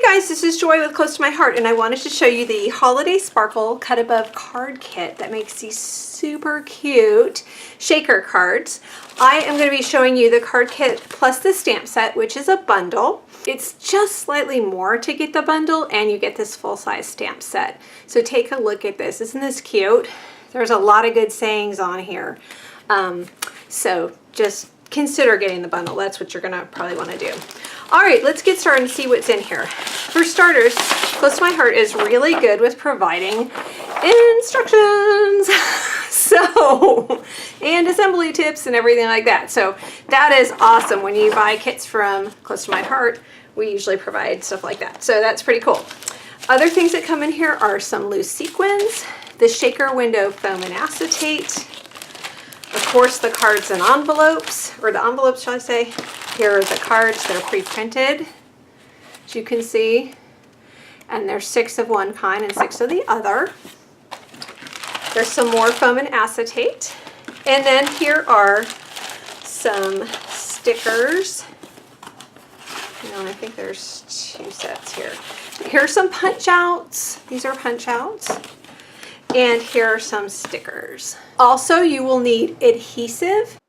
Guys, this is Joy with Close to My Heart, and I wanted to show you the Holiday Sparkle Cut Above card kit that makes these super cute shaker cards. I am going to be showing you the card kit plus the stamp set, which is a bundle. It's just slightly more to get the bundle, and you get this full-size stamp set. So take a look at this. Isn't this cute? There's a lot of good sayings on here. So just consider getting the bundle. That's what you're going to probably want to do. All right, let's get started and see what's in here. For starters, Close to My Heart is really good with providing instructions. And assembly tips and everything like that. So that is awesome. When you buy kits from Close to My Heart, we usually provide stuff like that. So that's pretty cool. Other things that come in here are some loose sequins, the shaker window foam and acetate, of course the cards and envelopes, or the envelopes shall I say. Here are the cards that are pre-printed, as you can see, and there's 6 of one kind and 6 of the other. There's some more foam and acetate, and then here are some stickers. I think there's 2 sets here. Here's some punch outs. These are punch outs. And here are some stickers. Also, you will need adhesive.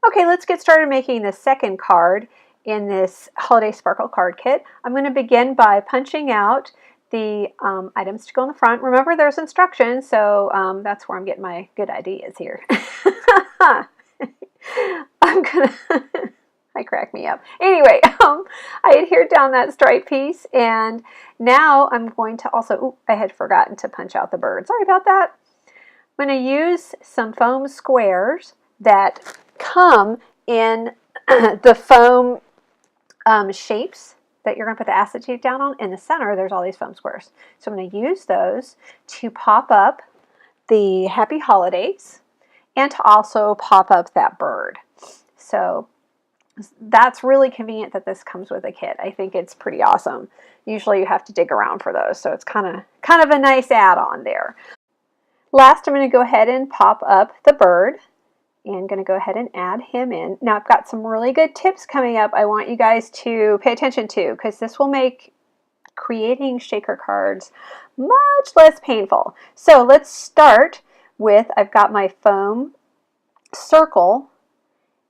Okay, let's get started making the second card in this Holiday Sparkle card kit. I'm going to begin by punching out the items to go in the front. Remember, there's instructions, so that's where I'm getting my good ideas here. I crack me up. Anyway, I adhered down that stripe piece, and now I'm going to also, I had forgotten to punch out the bird. Sorry about that. I'm going to use some foam squares that come in the foam shapes that you're going to put the acetate down on. In the center, there's all these foam squares. So I'm going to use those to pop up the Happy Holidays and to also pop up that bird. So that's really convenient that this comes with a kit. I think it's pretty awesome. Usually you have to dig around for those, so it's kind of a nice add-on there. Last, I'm going to go ahead and pop up the bird. And going to go ahead and add him in. Now I've got some really good tips coming up I want you guys to pay attention to, because this will make creating shaker cards much less painful. So let's start with, I've got my foam circle,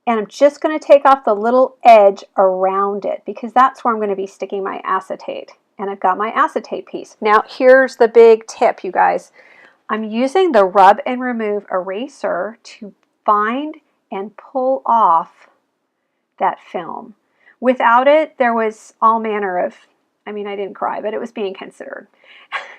and I'm just going to take off the little edge around it, because that's where I'm going to be sticking my acetate. And I've got my acetate piece. Now here's the big tip, you guys. I'm using the rub and remove eraser to find and pull off that film. Without it, there was all manner of, I didn't cry, but it was being considered.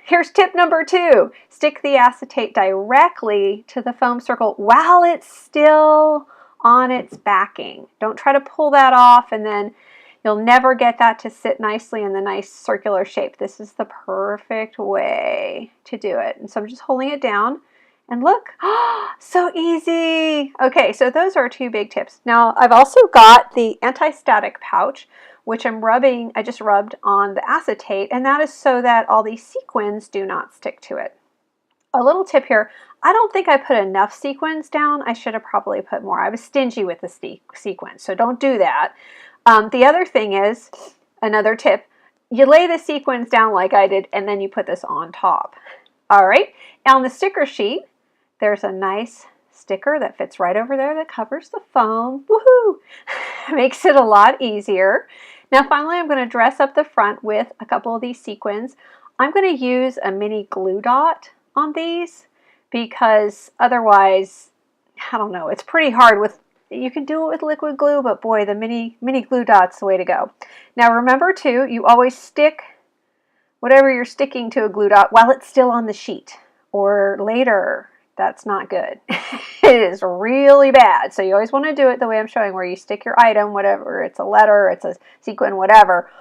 Here's tip number 2. Stick the acetate directly to the foam circle while it's still on its backing. Don't try to pull that off, and then you'll never get that to sit nicely in the nice circular shape. This is the perfect way to do it. And so I'm just holding it down. And look, so easy. Okay, so those are 2 big tips. Now, I've also got the anti-static pouch, which I just rubbed on the acetate, and that is so that all these sequins do not stick to it. A little tip here, I don't think I put enough sequins down. I should have probably put more. I was stingy with the sequins, so don't do that. The other thing is, another tip, you lay the sequins down like I did, and then you put this on top. All right, on the sticker sheet, there's a nice sticker that fits right over there that covers the foam. Woohoo! Makes it a lot easier. Now finally, I'm going to dress up the front with a couple of these sequins. I'm going to use a mini glue dot on these, because otherwise, I don't know, it's pretty hard with, you can do it with liquid glue, but boy, the mini glue dot's the way to go. Now remember too, you always stick whatever you're sticking to a glue dot while it's still on the sheet, or later. That's not good. It is really bad. So you always want to do it the way I'm showing, where you stick your item, whatever, it's a letter, it's a sequin, whatever,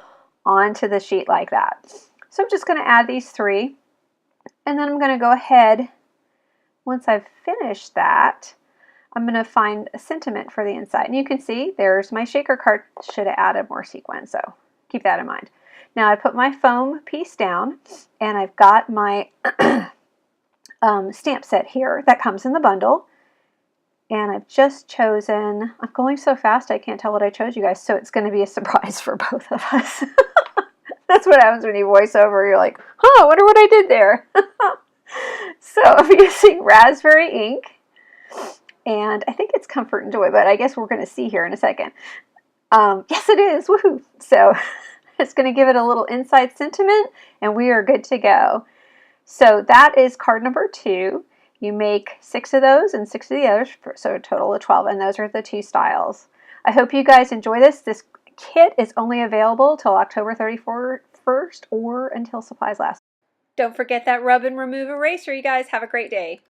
onto the sheet like that. So I'm just going to add these 3. And then I'm going to go ahead, once I've finished that, I'm going to find a sentiment for the inside. And you can see there's my shaker card. Should have added more sequins, so keep that in mind. Now I put my foam piece down, and I've got my stamp set here that comes in the bundle, and I've just chosen, I'm going so fast I can't tell what I chose, you guys, so it's going to be a surprise for both of us. That's what happens when you voice over. You're like, huh, I wonder what I did there. So I'm using raspberry ink. And I think it's Comfort and Joy, but I guess we're going to see here in a second. Yes, it is. Woohoo! So it's going to give it a little inside sentiment, and we are good to go. So that is card number 2. You make 6 of those and 6 of the others, so a total of 12, and those are the 2 styles. I hope you guys enjoy this. This kit is only available till October 31st or until supplies last. Don't forget that rub and remove eraser, you guys. Have a great day.